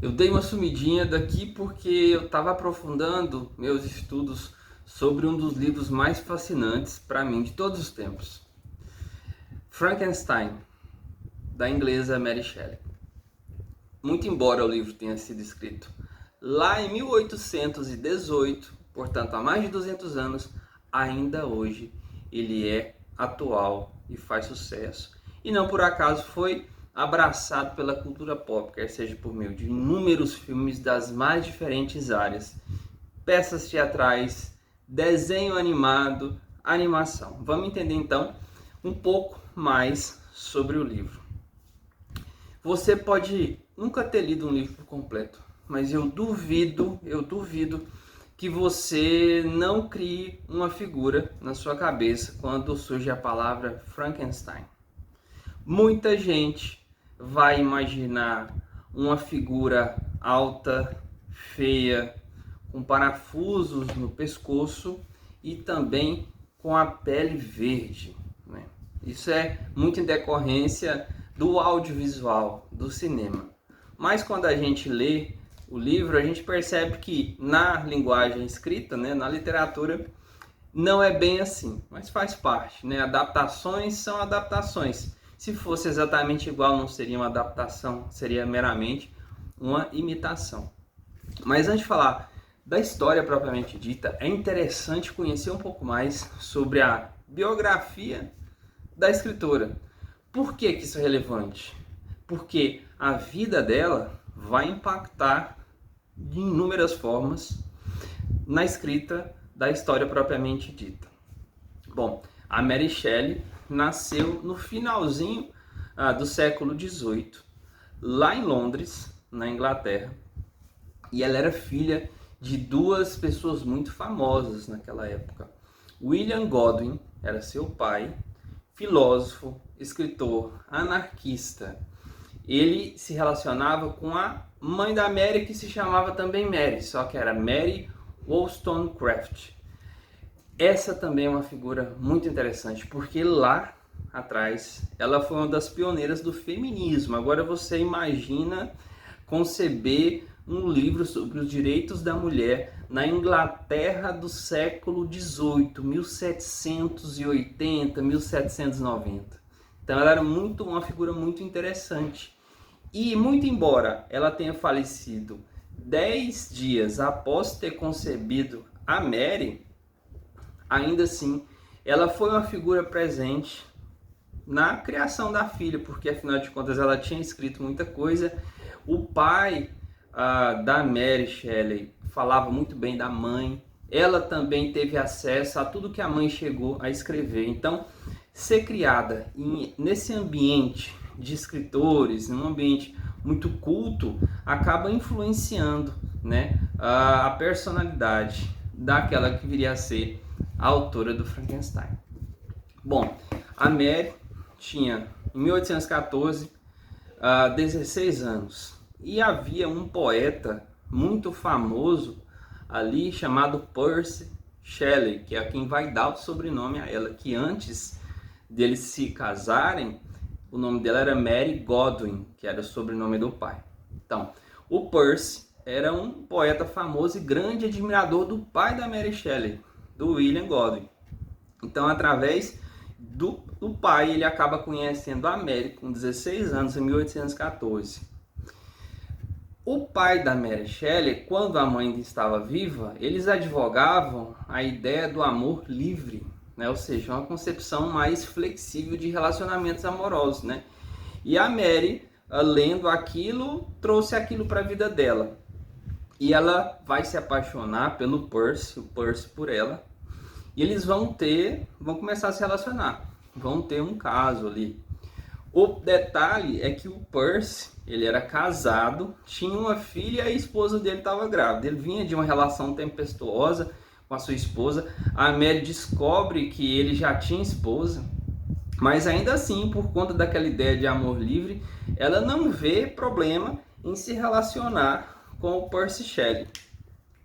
Eu dei uma sumidinha daqui porque eu estava aprofundando meus estudos sobre um dos livros mais fascinantes para mim de todos os tempos, Frankenstein, da inglesa Mary Shelley. Muito embora o livro tenha sido escrito lá em 1818, portanto há mais de 200 anos, ainda hoje ele é atual e faz sucesso. E não por acaso foi abraçado pela cultura pop, quer seja por meio de inúmeros filmes das mais diferentes áreas, peças teatrais, desenho animado, animação. Vamos entender então um pouco mais sobre o livro. Você pode nunca ter lido um livro por completo, mas eu duvido que você não crie uma figura na sua cabeça quando surge a palavra Frankenstein. Muita gente vai imaginar uma figura alta, feia, com parafusos no pescoço e também com a pele verde, né? Isso é muito em decorrência do audiovisual, do cinema. Mas quando a gente lê o livro, a gente percebe que na linguagem escrita, né, na literatura, não é bem assim, mas faz parte, né? Adaptações são adaptações. Se fosse exatamente igual, não seria uma adaptação, seria meramente uma imitação. Mas antes de falar da história propriamente dita, é interessante conhecer um pouco mais sobre a biografia da escritora. Por que isso é relevante? Porque a vida dela vai impactar de inúmeras formas na escrita da história propriamente dita. Bom, a Mary Shelley nasceu no finalzinho do século XVIII, lá em Londres, na Inglaterra, e ela era filha de duas pessoas muito famosas naquela época. William Godwin era seu pai, filósofo, escritor, anarquista. Ele se relacionava com a mãe da Mary, que se chamava também Mary, só que era Mary Wollstonecraft. Essa também é uma figura muito interessante, porque lá atrás ela foi uma das pioneiras do feminismo. Agora você imagina conceber um livro sobre os direitos da mulher na Inglaterra do século XVIII, 1780, 1790. Então ela era uma figura muito interessante. E muito embora ela tenha falecido 10 dias após ter concebido a Mary, ainda assim, ela foi uma figura presente na criação da filha, porque afinal de contas ela tinha escrito muita coisa. O pai da Mary Shelley falava muito bem da mãe, ela também teve acesso a tudo que a mãe chegou a escrever. Então, ser criada nesse ambiente de escritores, num ambiente muito culto, acaba influenciando, né, a personalidade daquela que viria a ser a autora do Frankenstein. Bom, a Mary tinha, em 1814, 16 anos. E havia um poeta muito famoso ali chamado Percy Shelley, que é quem vai dar o sobrenome a ela, que antes deles se casarem, o nome dela era Mary Godwin, que era o sobrenome do pai. Então, o Percy era um poeta famoso e grande admirador do pai da Mary Shelley, do William Godwin. Então, através do pai, ele acaba conhecendo a Mary com 16 anos, em 1814. O pai da Mary Shelley, quando a mãe ainda estava viva, eles advogavam a ideia do amor livre, né? Ou seja, uma concepção mais flexível de relacionamentos amorosos, né? E a Mary, lendo aquilo, trouxe aquilo para a vida dela. E ela vai se apaixonar pelo Percy, o Percy por ela. E eles vão começar a se relacionar, vão ter um caso ali. O detalhe é que o Percy, ele era casado, tinha uma filha e a esposa dele estava grávida. Ele vinha de uma relação tempestuosa com a sua esposa. A Mary descobre que ele já tinha esposa, mas ainda assim, por conta daquela ideia de amor livre, ela não vê problema em se relacionar com o Percy Shelley.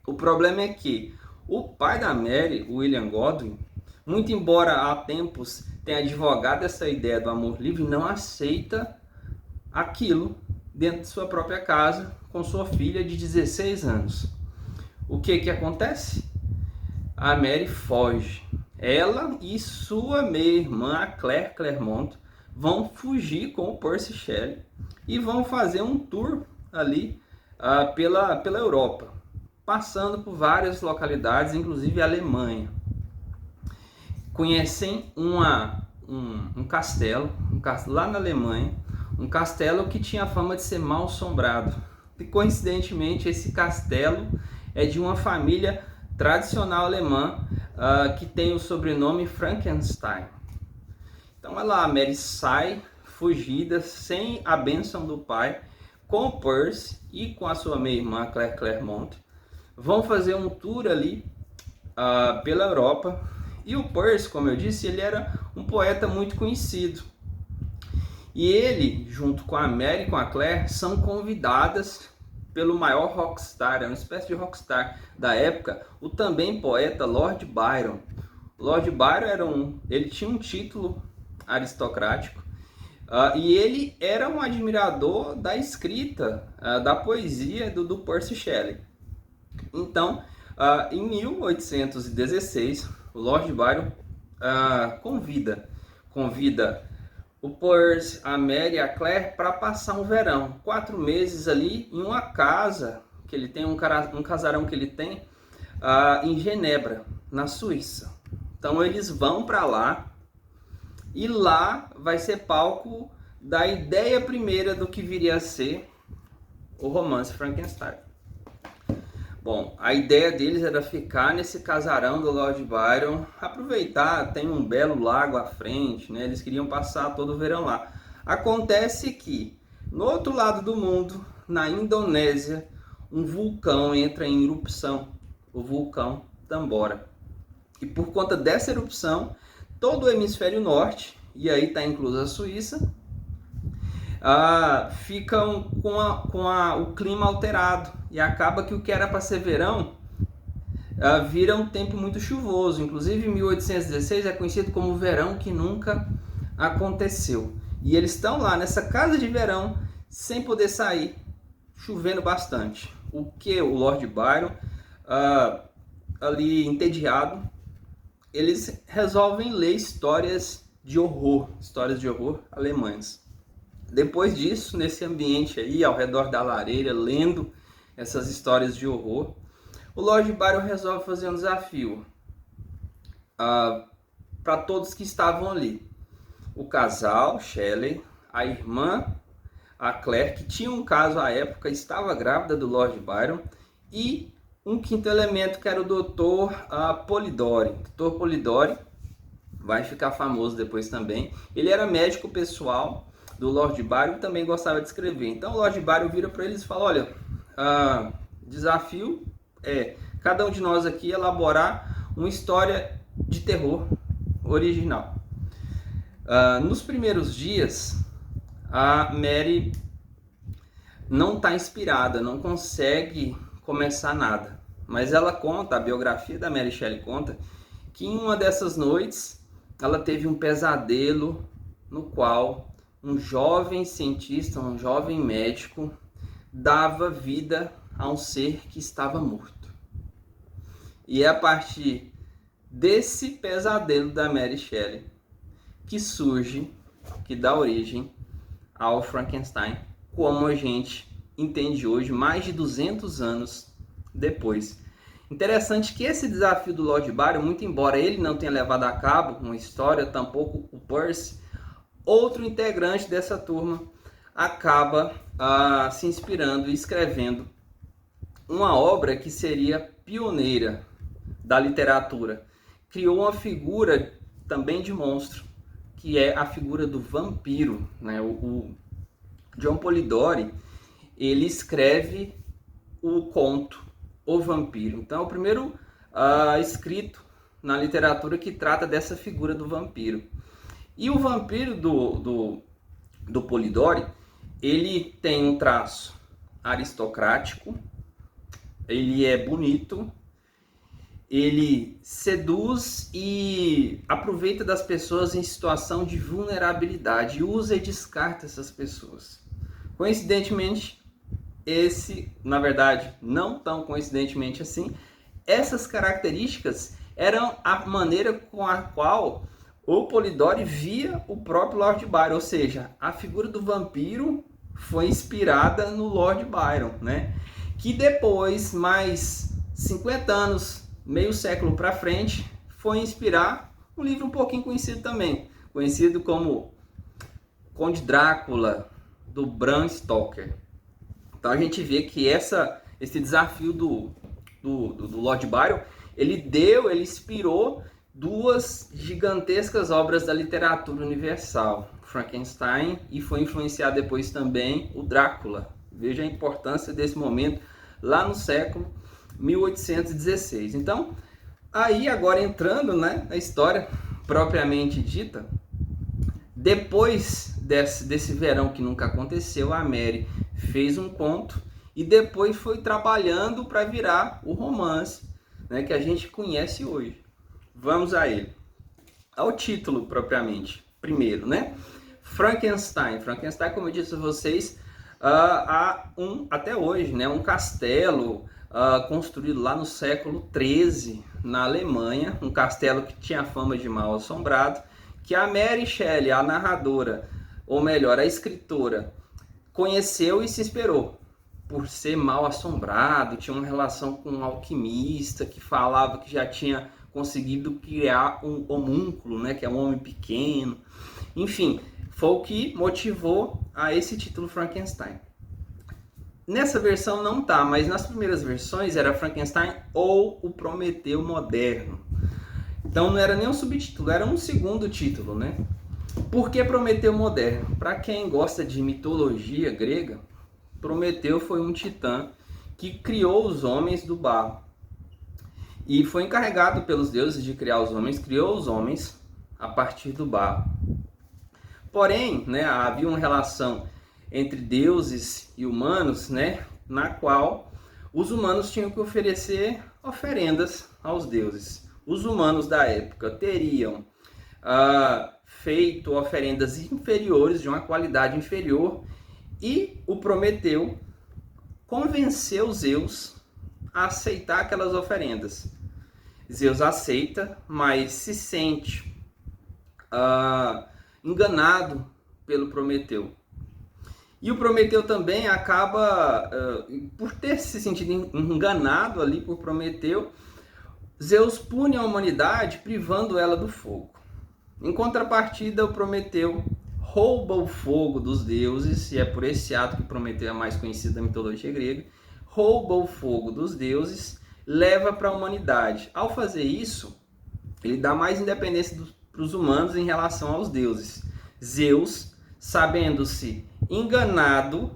O problema é que o pai da Mary, William Godwin, muito embora há tempos tenha advogado essa ideia do amor livre, não aceita aquilo dentro de sua própria casa com sua filha de 16 anos. O que acontece? A Mary foge. Ela e sua meia-irmã, a Claire Clairmont, vão fugir com o Percy Shelley e vão fazer um tour ali pela Europa, passando por várias localidades, inclusive a Alemanha. Conhecem um castelo lá na Alemanha, um castelo que tinha a fama de ser mal assombrado. E coincidentemente esse castelo é de uma família tradicional alemã que tem o sobrenome Frankenstein. Então a Mary sai fugida sem a bênção do pai, com o Percy e com a sua meia-irmã Claire Clairmont. Vão fazer um tour ali pela Europa. E o Percy, como eu disse, ele era um poeta muito conhecido. E ele, junto com a Mary e com a Claire, são convidadas pelo maior rockstar, uma espécie de rockstar da época, o também poeta Lord Byron. Lord Byron ele tinha um título aristocrático e ele era um admirador da escrita, da poesia do Percy Shelley. Então, em 1816, o Lord Byron convida o Percy, a Mary e a Claire para passar um verão, 4 meses ali em uma casa que ele tem, um casarão que ele tem em Genebra, na Suíça. Então eles vão para lá e lá vai ser palco da ideia primeira do que viria a ser o romance Frankenstein. Bom, a ideia deles era ficar nesse casarão do Lord Byron, aproveitar, tem um belo lago à frente, né? Eles queriam passar todo o verão lá. Acontece que, no outro lado do mundo, na Indonésia, um vulcão entra em erupção, o vulcão Tambora. E por conta dessa erupção, todo o hemisfério norte, e aí está inclusa a Suíça, ficam com o clima alterado e acaba que o que era para ser verão vira um tempo muito chuvoso. Inclusive 1816 é conhecido como o verão que nunca aconteceu. E eles estão lá nessa casa de verão sem poder sair, chovendo bastante. O que o Lord Byron, ali entediado, eles resolvem ler histórias de horror alemãs. Depois disso, nesse ambiente aí, ao redor da lareira, lendo essas histórias de horror, o Lord Byron resolve fazer um desafio para todos que estavam ali. O casal, Shelley, a irmã, a Claire, que tinha um caso à época, estava grávida do Lord Byron, e um quinto elemento que era o Dr. Polidori. Dr. Polidori vai ficar famoso depois também. Ele era médico pessoal do Lord Byron e também gostava de escrever. Então o Lord Byron vira para eles e fala: olha, desafio é cada um de nós aqui elaborar uma história de terror original. Nos primeiros dias, a Mary não está inspirada, não consegue começar nada. Mas ela conta, a biografia da Mary Shelley conta, que em uma dessas noites ela teve um pesadelo no qual um jovem cientista, um jovem médico, dava vida a um ser que estava morto. E é a partir desse pesadelo da Mary Shelley que dá origem ao Frankenstein, como a gente entende hoje, mais de 200 anos depois. Interessante que esse desafio do Lord Byron, muito embora ele não tenha levado a cabo uma história, tampouco o Percy, outro integrante dessa turma acaba se inspirando e escrevendo uma obra que seria pioneira da literatura. Criou uma figura também de monstro, que é a figura do vampiro, né? O John Polidori, ele escreve o conto O Vampiro. Então é o primeiro escrito na literatura que trata dessa figura do vampiro. E o vampiro do Polidori, ele tem um traço aristocrático, ele é bonito, ele seduz e aproveita das pessoas em situação de vulnerabilidade, usa e descarta essas pessoas. Coincidentemente, na verdade, não tão coincidentemente assim, essas características eram a maneira com a qual o Polidori via o próprio Lord Byron, ou seja, a figura do vampiro foi inspirada no Lord Byron, né? Que depois, mais 50 anos, meio século para frente, foi inspirar um livro um pouquinho conhecido também, conhecido como Conde Drácula, do Bram Stoker. Então a gente vê que esse desafio do Lord Byron, ele inspirou duas gigantescas obras da literatura universal, Frankenstein, e foi influenciado depois também o Drácula. Veja a importância desse momento lá no século 1816. Então, aí agora entrando, né, na história propriamente dita, depois desse verão que nunca aconteceu, a Mary fez um conto e depois foi trabalhando para virar o romance, né, que a gente conhece hoje. Vamos a ele. Ao título propriamente, primeiro, né? Frankenstein. Frankenstein, como eu disse a vocês, até hoje, né, um castelo construído lá no século XIII, na Alemanha, um castelo que tinha fama de mal assombrado, que a Mary Shelley, a narradora, ou melhor, a escritora, conheceu e se inspirou por ser mal assombrado. Tinha uma relação com um alquimista que falava que já tinha conseguido criar um homúnculo, né, que é um homem pequeno. Enfim, foi o que motivou a esse título Frankenstein. Nessa versão não tá, mas nas primeiras versões era Frankenstein ou o Prometeu moderno. Então não era nem um subtítulo, era um segundo título, né? Por que Prometeu moderno? Para quem gosta de mitologia grega, Prometeu foi um titã que criou os homens do barro. E foi encarregado pelos deuses de criar os homens, criou os homens a partir do barro. Porém, né, havia uma relação entre deuses e humanos, né, na qual os humanos tinham que oferecer oferendas aos deuses. Os humanos da época teriam feito oferendas inferiores, de uma qualidade inferior, e o Prometeu convenceu Zeus a aceitar aquelas oferendas. Zeus aceita, mas se sente enganado pelo Prometeu. E o Prometeu também acaba, por ter se sentido enganado ali por Prometeu, Zeus pune a humanidade privando ela do fogo. Em contrapartida, o Prometeu rouba o fogo dos deuses, e é por esse ato que Prometeu é mais conhecido da mitologia grega, rouba o fogo dos deuses, leva para a humanidade. Ao fazer isso, ele dá mais independência para os humanos em relação aos deuses. Zeus, sabendo-se enganado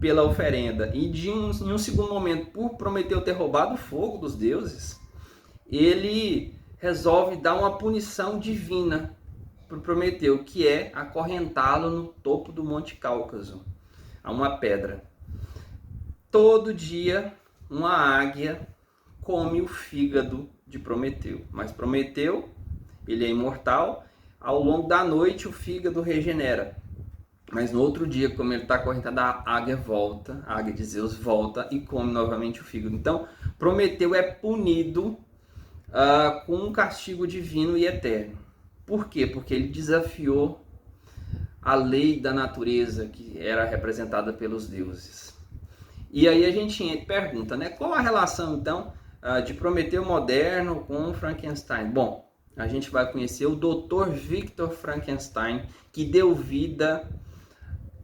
pela oferenda e em um segundo momento por Prometeu ter roubado o fogo dos deuses, ele resolve dar uma punição divina para Prometeu, que é acorrentá-lo no topo do Monte Cáucaso, a uma pedra. Todo dia uma águia come o fígado de Prometeu, mas Prometeu, ele é imortal, ao longo da noite o fígado regenera, mas no outro dia, como ele está acorrentado, a águia volta, a águia de Zeus volta e come novamente o fígado. Então Prometeu é punido com um castigo divino e eterno. Por quê? Porque ele desafiou a lei da natureza que era representada pelos deuses. E aí a gente pergunta, né? Qual a relação então de Prometeu moderno com Frankenstein? Bom, a gente vai conhecer o Dr. Victor Frankenstein, que deu vida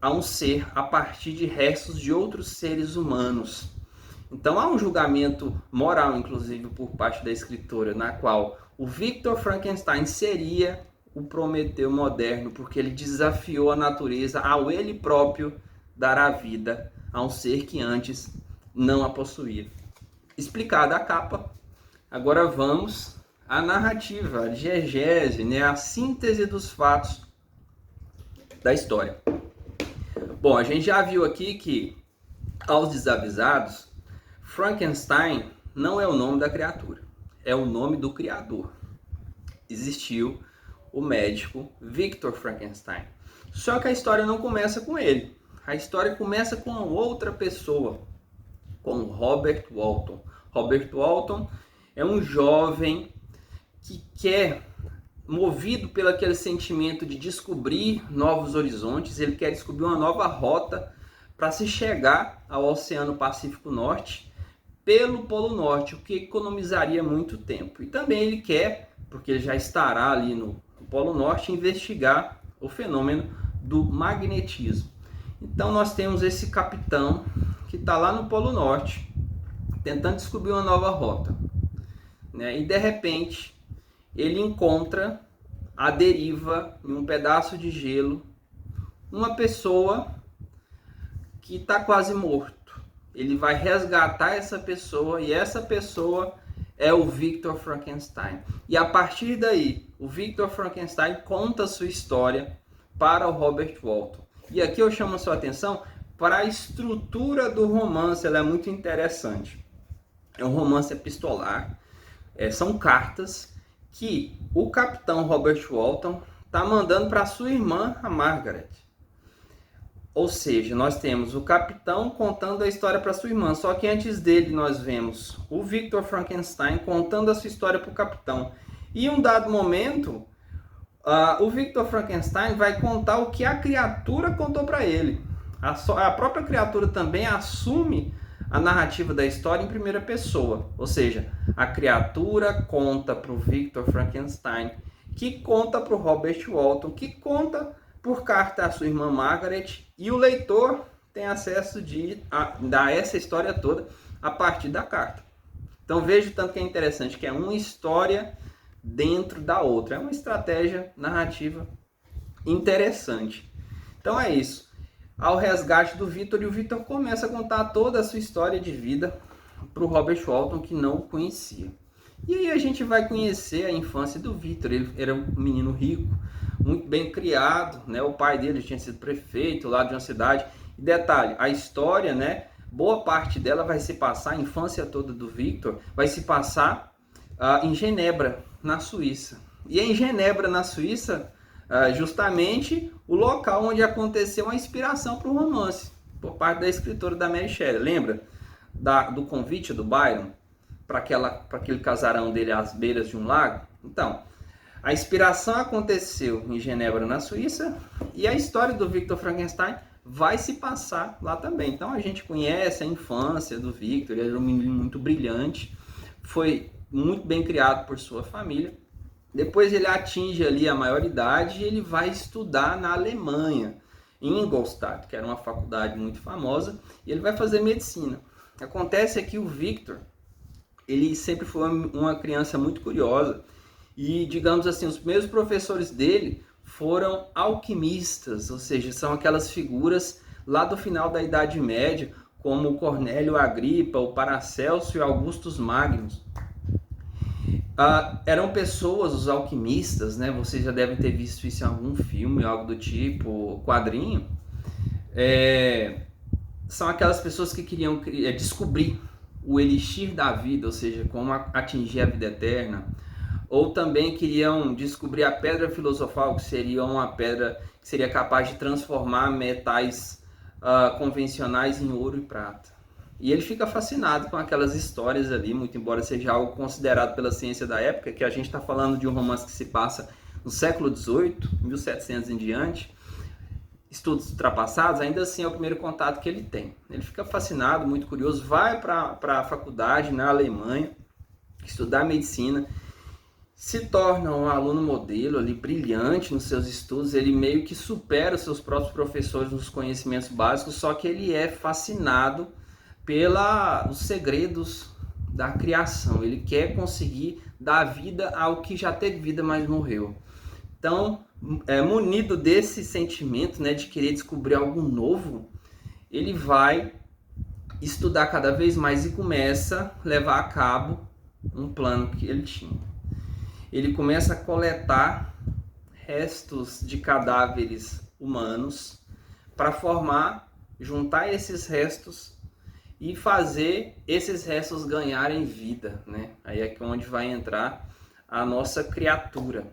a um ser a partir de restos de outros seres humanos. Então há um julgamento moral, inclusive, por parte da escritora, na qual o Victor Frankenstein seria o Prometeu moderno, porque ele desafiou a natureza ao ele próprio dar a vida a um ser que antes não a possuía. Explicada a capa, agora vamos à narrativa, a diegese, né, a síntese dos fatos da história. Bom, a gente já viu aqui que, aos desavisados, Frankenstein não é o nome da criatura, é o nome do criador. Existiu o médico Victor Frankenstein. Só que a história não começa com ele. a história começa com outra pessoa, com Robert Walton. Robert Walton é um jovem que quer, movido pelo aquele sentimento de descobrir novos horizontes, ele quer descobrir uma nova rota para se chegar ao Oceano Pacífico Norte pelo Polo Norte, o que economizaria muito tempo. E também ele quer, porque ele já estará ali no Polo Norte, investigar o fenômeno do magnetismo. Então nós temos esse capitão que está lá no Polo Norte, tentando descobrir uma nova rota, né? E de repente ele encontra à deriva, em um pedaço de gelo, uma pessoa que está quase morto. Ele vai resgatar essa pessoa e essa pessoa é o Victor Frankenstein. E a partir daí, o Victor Frankenstein conta a sua história para o Robert Walton. E aqui eu chamo a sua atenção para a estrutura do romance, ela é muito interessante. É um romance epistolar, são cartas que o capitão Robert Walton está mandando para sua irmã, a Margaret. Ou seja, nós temos o capitão contando a história para sua irmã, só que antes dele nós vemos o Victor Frankenstein contando a sua história para o capitão. E em um dado momento, o Victor Frankenstein vai contar o que a criatura contou para ele. A própria criatura também assume a narrativa da história em primeira pessoa. Ou seja, a criatura conta para o Victor Frankenstein, que conta para o Robert Walton, que conta por carta à sua irmã Margaret, e o leitor tem acesso a essa história toda a partir da carta. Então veja o tanto que é interessante, que é uma história dentro da outra. É uma estratégia narrativa interessante. Então é isso. Ao resgate do Victor, e o Victor começa a contar toda a sua história de vida para o Robert Walton, que não o conhecia. E aí a gente vai conhecer a infância do Victor. Ele era um menino rico, muito bem criado, né? O pai dele tinha sido prefeito lá de uma cidade. E detalhe, a história, né? Boa parte dela vai se passar, a infância toda do Victor, vai se passar em Genebra, na Suíça. E é em Genebra, na Suíça, justamente o local onde aconteceu a inspiração para o romance, por parte da escritora da Mary Shelley. Lembra do convite do Byron para aquele casarão dele às beiras de um lago? Então, a inspiração aconteceu em Genebra, na Suíça, e a história do Victor Frankenstein vai se passar lá também. Então a gente conhece a infância do Victor. Ele era um menino muito brilhante, foi muito bem criado por sua família. Depois ele atinge ali a maioridade e ele vai estudar na Alemanha, em Ingolstadt, que era uma faculdade muito famosa, e ele vai fazer medicina. Acontece que o Victor, ele sempre foi uma criança muito curiosa, e, digamos assim, os primeiros professores dele foram alquimistas, ou seja, são aquelas figuras lá do final da Idade Média, como o Cornélio Agripa, o Paracelso e Augustus Magnus. Eram pessoas, os alquimistas, né? Vocês já devem ter visto isso em algum filme, algo do tipo, quadrinho. São aquelas pessoas que queriam descobrir o elixir da vida, ou seja, como atingir a vida eterna. Ou também queriam descobrir a pedra filosofal, que seria uma pedra que seria capaz de transformar metais convencionais em ouro e prata. E ele fica fascinado com aquelas histórias ali, muito embora seja algo considerado pela ciência da época, que a gente está falando de um romance que se passa no século XVIII, 1700 em diante, estudos ultrapassados, ainda assim é o primeiro contato que ele tem. Ele fica fascinado, muito curioso, vai para a faculdade na Alemanha, estudar medicina, se torna um aluno modelo ali, brilhante nos seus estudos. Ele meio que supera os seus próprios professores nos conhecimentos básicos, só que ele é fascinado pelos segredos da criação. Ele quer conseguir dar vida ao que já teve vida, mas morreu. Então, munido desse sentimento, né, de querer descobrir algo novo, ele vai estudar cada vez mais e começa a levar a cabo um plano que ele tinha. Ele começa a coletar restos de cadáveres humanos para juntar esses restos e fazer esses restos ganharem vida, né? Aí é onde vai entrar a nossa criatura,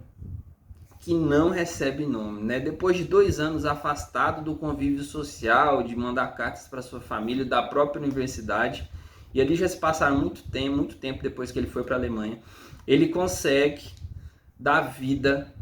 que não recebe nome, né? Depois de 2 anos afastado do convívio social, de mandar cartas para sua família, da própria universidade, e ali já se passaram muito tempo depois que ele foi para a Alemanha, ele consegue dar vida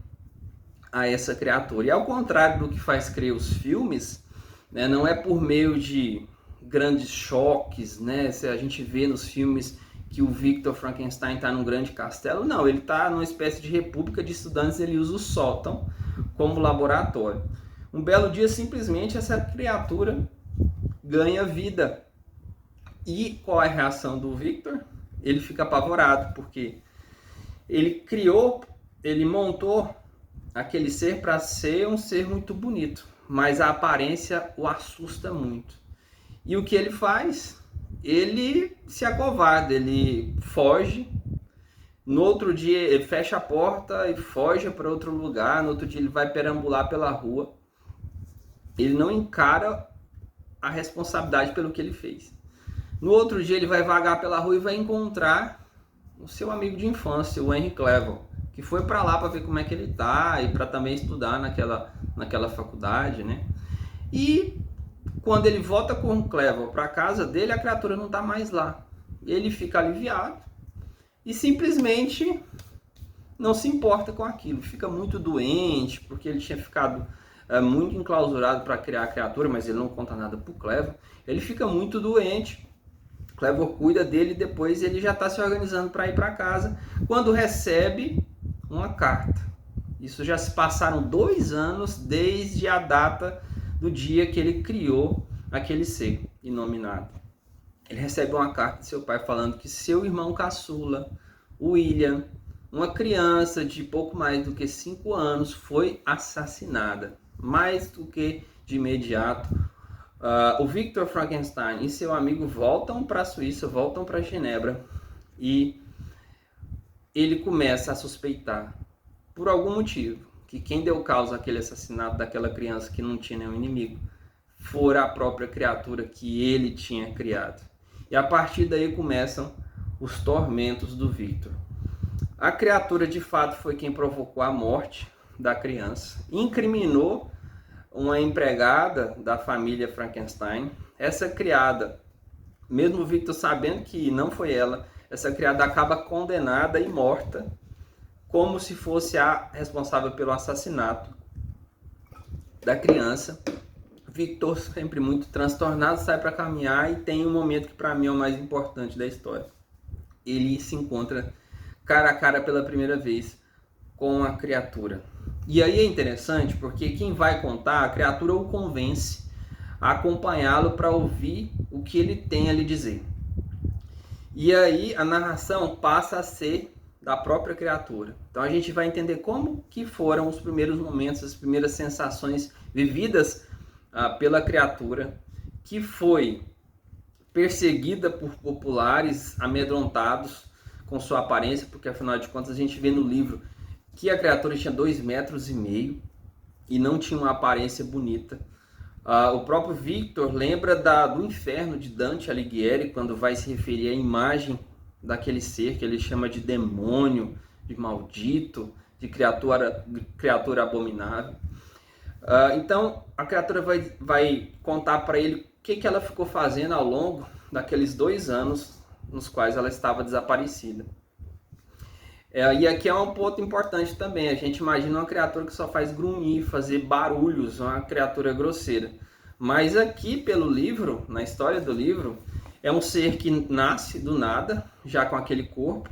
a essa criatura. E ao contrário do que faz crer os filmes, né, não é por meio de grandes choques, né? Se a gente vê nos filmes que o Victor Frankenstein está num grande castelo, não, ele está numa espécie de república de estudantes, ele usa o sótão como laboratório. Um belo dia, simplesmente, essa criatura ganha vida. E qual é a reação do Victor? Ele fica apavorado, porque ele montou aquele ser para ser um ser muito bonito, mas a aparência o assusta muito. E o que ele faz? Ele se acovarda, ele foge. No outro dia ele fecha a porta e foge para outro lugar. No outro dia ele vai perambular pela rua. Ele não encara a responsabilidade pelo que ele fez. No outro dia ele vai vagar pela rua e vai encontrar o seu amigo de infância, o Henry Clevel, que foi para lá para ver como é que ele tá e para também estudar naquela faculdade, né? E quando ele volta com o Clevel para casa dele, a criatura não está mais lá. Ele fica aliviado e simplesmente não se importa com aquilo. Fica muito doente, porque ele tinha ficado muito enclausurado para criar a criatura, mas ele não conta nada para o Clevel. Ele fica muito doente. Clevel cuida dele e depois ele já está se organizando para ir para casa, quando recebe uma carta. Isso já se passaram 2 anos desde a data do dia que ele criou aquele ser inominado. Ele recebe uma carta de seu pai falando que seu irmão caçula, William, uma criança de pouco mais do que 5 anos, foi assassinada. Mais do que de imediato, o Victor Frankenstein e seu amigo voltam para a Suíça, voltam para Genebra, e ele começa a suspeitar, por algum motivo, que quem deu causa àquele assassinato daquela criança que não tinha nenhum inimigo fora a própria criatura que ele tinha criado. E a partir daí começam os tormentos do Victor. A criatura de fato foi quem provocou a morte da criança, incriminou uma empregada da família Frankenstein. Essa criada, mesmo o Victor sabendo que não foi ela, essa criada acaba condenada e morta, como se fosse a responsável pelo assassinato da criança. Victor, sempre muito transtornado, sai para caminhar e tem um momento que para mim é o mais importante da história. Ele se encontra cara a cara pela primeira vez com a criatura. E aí é interessante porque quem vai contar, a criatura o convence a acompanhá-lo para ouvir o que ele tem a lhe dizer. E aí a narração passa a ser da própria criatura. Então a gente vai entender como que foram os primeiros momentos, as primeiras sensações vividas pela criatura, que foi perseguida por populares amedrontados com sua aparência, porque afinal de contas a gente vê no livro que a criatura tinha 2,5 metros e não tinha uma aparência bonita. O próprio Victor lembra do inferno de Dante Alighieri, quando vai se referir à imagem daquele ser que ele chama de demônio, de maldito, de criatura abominável. Então a criatura vai contar para ele o que ela ficou fazendo ao longo daqueles 2 anos nos quais ela estava desaparecida. E aqui é um ponto importante também. A gente imagina uma criatura que só faz grunhir, fazer barulhos, uma criatura grosseira. Mas aqui pelo livro, na história do livro, é um ser que nasce do nada, já com aquele corpo,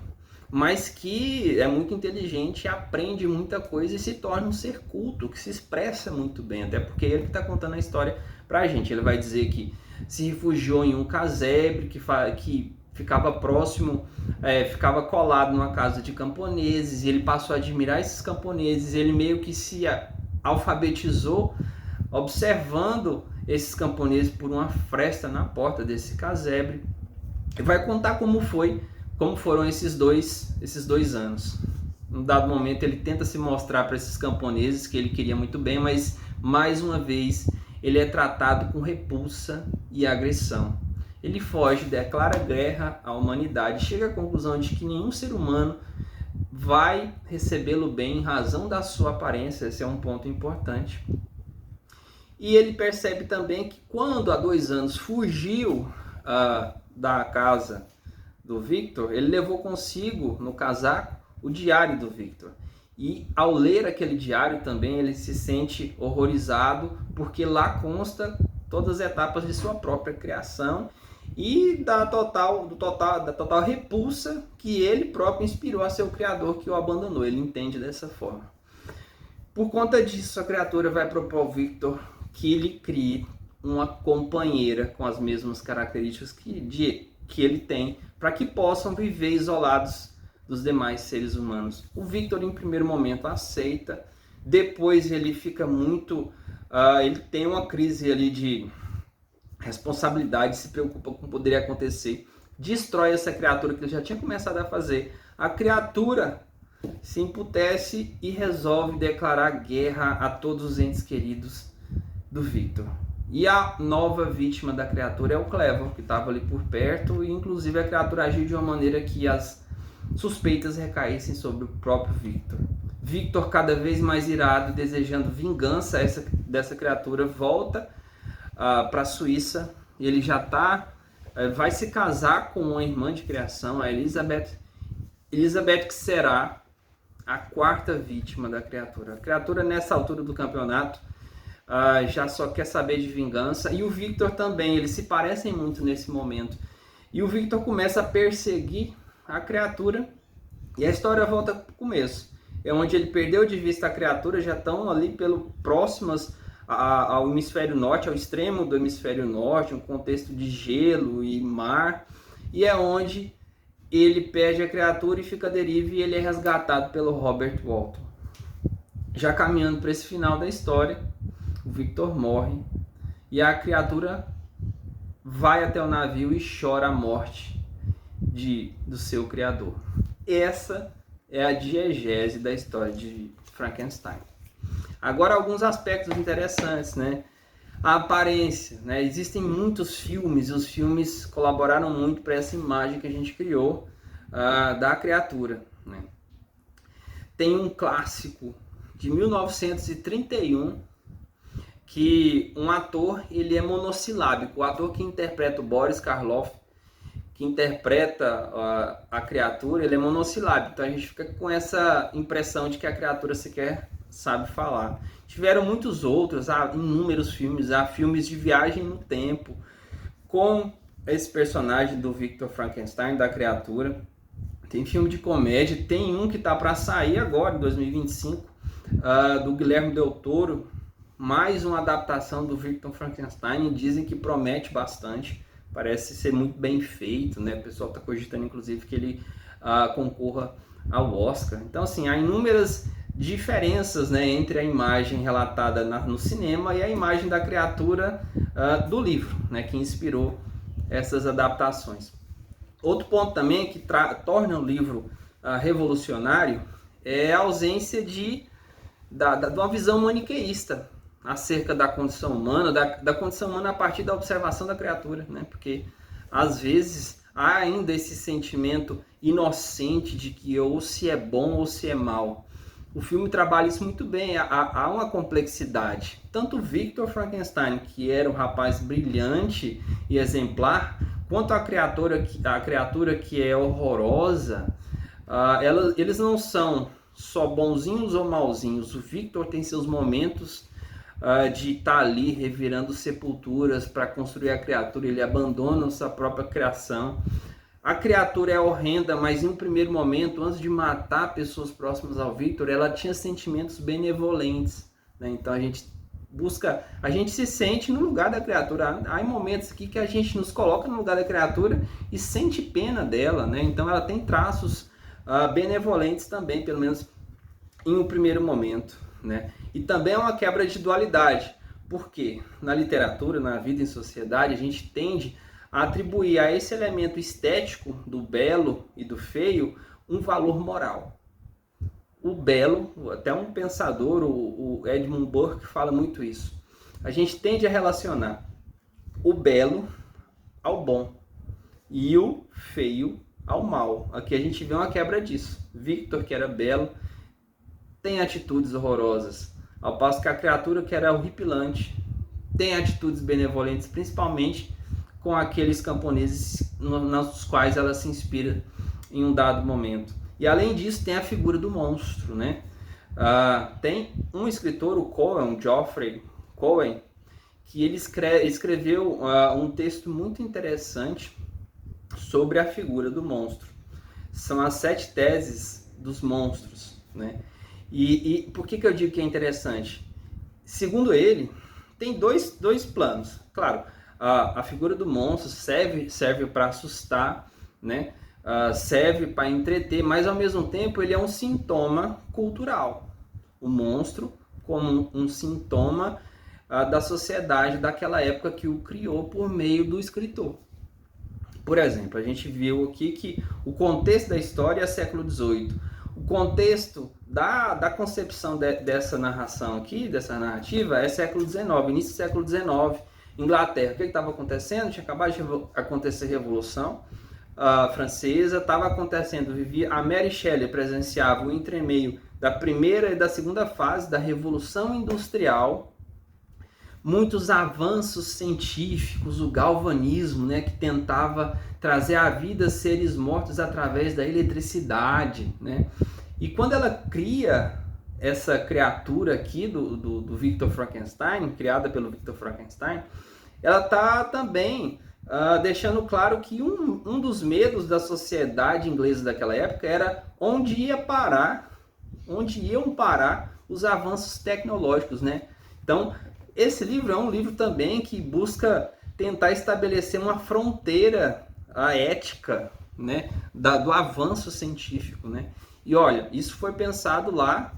mas que é muito inteligente, aprende muita coisa e se torna um ser culto, que se expressa muito bem, até porque ele que está contando a história pra gente. Ele vai dizer que se refugiou em um casebre, que ficava próximo, ficava colado numa casa de camponeses, e ele passou a admirar esses camponeses, ele meio que se alfabetizou observando esses camponeses por uma fresta na porta desse casebre, e vai contar como foram esses dois anos. Num dado momento ele tenta se mostrar para esses camponeses que ele queria muito bem, mas mais uma vez ele é tratado com repulsa e agressão. Ele foge, declara guerra à humanidade, chega à conclusão de que nenhum ser humano vai recebê-lo bem em razão da sua aparência, esse é um ponto importante. E ele percebe também que quando há 2 anos fugiu da casa do Victor, ele levou consigo no casaco o diário do Victor. E ao ler aquele diário também ele se sente horrorizado, porque lá consta todas as etapas de sua própria criação e da total repulsa que ele próprio inspirou a seu criador, que o abandonou. Ele entende dessa forma. Por conta disso, a criatura vai propor ao Victor que ele crie uma companheira com as mesmas características que ele tem, para que possam viver isolados dos demais seres humanos. O Victor, em primeiro momento, aceita, depois ele fica muito... ele tem uma crise ali de responsabilidade, se preocupa com o que poderia acontecer, destrói essa criatura que ele já tinha começado a fazer. A criatura se emputece e resolve declarar guerra a todos os entes queridos do Victor. E a nova vítima da criatura é o Clevor, que estava ali por perto, e inclusive a criatura agiu de uma maneira que as suspeitas recaíssem sobre o próprio Victor. Victor, cada vez mais irado, desejando vingança dessa criatura, volta para a Suíça. Ele já vai se casar com uma irmã de criação, a Elizabeth, que será a 4ª vítima da criatura. A criatura, nessa altura do campeonato, já só quer saber de vingança, e o Victor também, eles se parecem muito nesse momento. E o Victor começa a perseguir a criatura, e a história volta para o começo. É onde ele perdeu de vista a criatura, já estão ali próximas ao hemisfério norte, ao extremo do hemisfério norte, um contexto de gelo e mar, e é onde ele perde a criatura e fica à deriva, e ele é resgatado pelo Robert Walton. Já caminhando para esse final da história, o Victor morre e a criatura vai até o navio e chora a morte do seu criador. Essa é a diegese da história de Frankenstein. Agora, alguns aspectos interessantes, né? A aparência, né? Existem muitos filmes, e os filmes colaboraram muito para essa imagem que a gente criou da criatura, né? Tem um clássico de 1931 que um ator, ele é monossilábico. O ator que interpreta o Boris Karloff, que interpreta a criatura, ele é monossilábico. Então a gente fica com essa impressão de que a criatura sequer sabe falar. Tiveram muitos outros, inúmeros filmes, filmes de viagem no tempo, com esse personagem do Victor Frankenstein, da criatura. Tem filme de comédia, tem um que está para sair agora, em 2025, do Guilherme Del Toro, mais uma adaptação do Victor Frankenstein, e dizem que promete bastante, parece ser muito bem feito, né? O pessoal está cogitando inclusive que ele concorra ao Oscar. Então assim, há inúmeras diferenças, né, entre a imagem relatada no cinema e a imagem da criatura do livro, né, que inspirou essas adaptações. Outro ponto também que torna o livro revolucionário é a ausência de uma visão maniqueísta acerca da condição humana, da condição humana a partir da observação da criatura, né? Porque às vezes há ainda esse sentimento inocente de que ou se é bom ou se é mal. O filme trabalha isso muito bem, há uma complexidade. Tanto Victor Frankenstein, que era um rapaz brilhante e exemplar, quanto a criatura que é horrorosa, eles não são só bonzinhos ou malzinhos. O Victor tem seus momentos de estar ali revirando sepulturas para construir a criatura, ele abandona sua própria criação. A criatura é horrenda, mas em um primeiro momento, antes de matar pessoas próximas ao Victor, ela tinha sentimentos benevolentes, né? Então a gente se sente no lugar da criatura. Há momentos aqui que a gente nos coloca no lugar da criatura e sente pena dela, né? Então ela tem traços benevolentes também, pelo menos em um primeiro momento, né? E também é uma quebra de dualidade, porque na literatura, na vida em sociedade, a gente tende a atribuir a esse elemento estético do belo e do feio um valor moral. O belo, até um pensador, o Edmund Burke, fala muito isso. A gente tende a relacionar o belo ao bom e o feio ao mal. Aqui a gente vê uma quebra disso. Victor, que era belo, tem atitudes horrorosas, ao passo que a criatura, que era horripilante, tem atitudes benevolentes, principalmente com aqueles camponeses nos quais ela se inspira em um dado momento. E além disso, tem a figura do monstro, né? Tem um escritor, o Cohen, Geoffrey Cohen, que ele escreveu um texto muito interessante sobre a figura do monstro. São as 7 teses dos monstros, né? E por que eu digo que é interessante? Segundo ele, tem dois planos. Claro, a figura do monstro serve para assustar, né? Serve para entreter, mas ao mesmo tempo ele é um sintoma cultural. O monstro como um sintoma da sociedade daquela época que o criou por meio do escritor. Por exemplo, a gente viu aqui que o contexto da história é século XVIII. O contexto da concepção dessa narração aqui, dessa narrativa, é século XIX, início do século XIX, Inglaterra. O que estava acontecendo? Tinha acabado de acontecer a Revolução Francesa, estava acontecendo, a Mary Shelley presenciava o entremeio da primeira e da segunda fase da Revolução Industrial, muitos avanços científicos, o galvanismo, né, que tentava trazer à vida seres mortos através da eletricidade, né? E quando ela cria essa criatura aqui do Victor Frankenstein, criada pelo Victor Frankenstein, ela está também deixando claro que um dos medos da sociedade inglesa daquela época era onde iam parar os avanços tecnológicos, né? Então, esse livro é um livro também que busca tentar estabelecer uma fronteira ética, né, do avanço científico, né? E olha, isso foi pensado lá,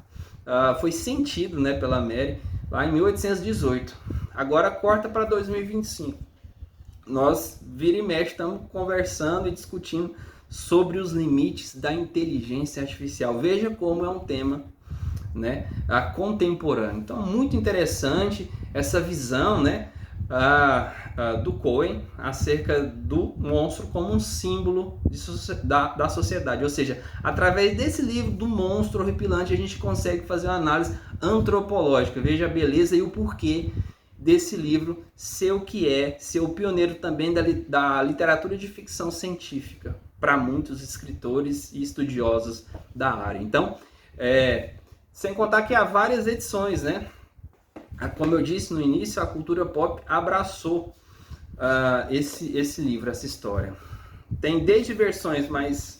foi sentido, né, pela Mary lá em 1818. Agora corta para 2025. Nós, vira e mexe, estamos conversando e discutindo sobre os limites da inteligência artificial. Veja como é um tema, né, contemporâneo. Então, muito interessante essa visão, né, do Cohen acerca do monstro como um símbolo da sociedade. Ou seja, através desse livro do monstro horripilante, a gente consegue fazer uma análise antropológica. Veja a beleza e o porquê desse livro ser o que é, ser o pioneiro também da literatura de ficção científica para muitos escritores e estudiosos da área. Então, sem contar que há várias edições, né? Como eu disse no início, a cultura pop abraçou esse livro, essa história. Tem desde versões mais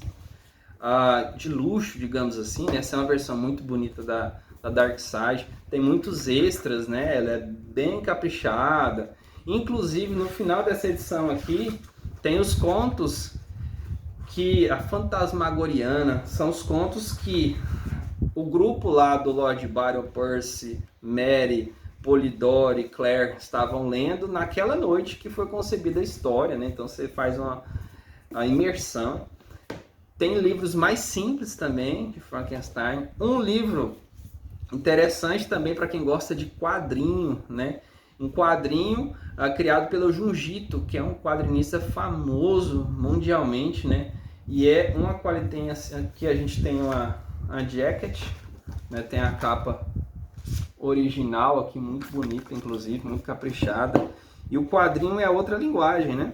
de luxo, digamos assim, né? Essa é uma versão muito bonita da Dark Side. Tem muitos extras, né? Ela é bem caprichada. Inclusive, no final dessa edição aqui, tem os contos que a Fantasmagoriana são os contos que o grupo lá do Lord Byron, Percy, Mary, Polidori, Claire estavam lendo naquela noite que foi concebida a história, né? Então você faz uma imersão. Tem livros mais simples também de Frankenstein. Um livro interessante também para quem gosta de quadrinho, né? Um quadrinho criado pelo Junjito, que é um quadrinista famoso mundialmente, né? E é uma qualidade. Aqui a gente tem uma jacket, né? Tem a capa original aqui, muito bonita, inclusive, muito caprichada. E o quadrinho é outra linguagem, né?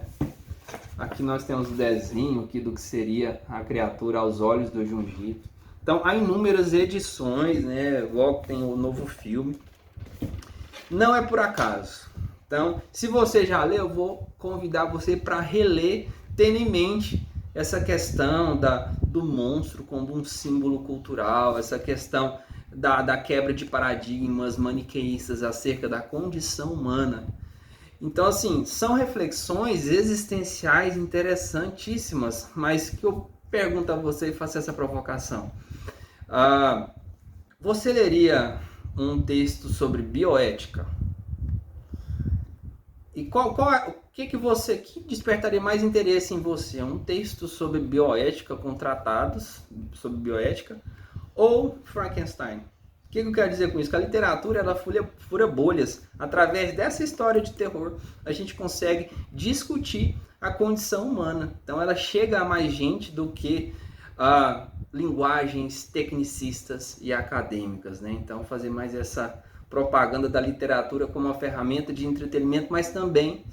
Aqui nós temos o desenho aqui do que seria a criatura aos olhos do Junjito. Então, há inúmeras edições, né? Logo tem o novo filme. Não é por acaso. Então, se você já leu, eu vou convidar você para reler, tendo em mente essa questão do monstro como um símbolo cultural, essa questão da quebra de paradigmas maniqueístas acerca da condição humana. Então, assim, são reflexões existenciais interessantíssimas, mas que eu pergunto a você e faço essa provocação. Você leria um texto sobre bioética? E o que despertaria mais interesse em você? Um texto sobre bioética, com tratados sobre bioética, ou Frankenstein? que eu quero dizer com isso? Que a literatura ela fura bolhas. Através dessa história de terror, a gente consegue discutir a condição humana. Então ela chega a mais gente do que linguagens tecnicistas e acadêmicas, né? Então fazer mais essa propaganda da literatura como uma ferramenta de entretenimento, mas também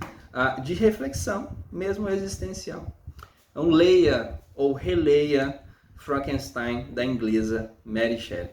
de reflexão, mesmo existencial. Então leia ou releia Frankenstein, da inglesa Mary Shelley.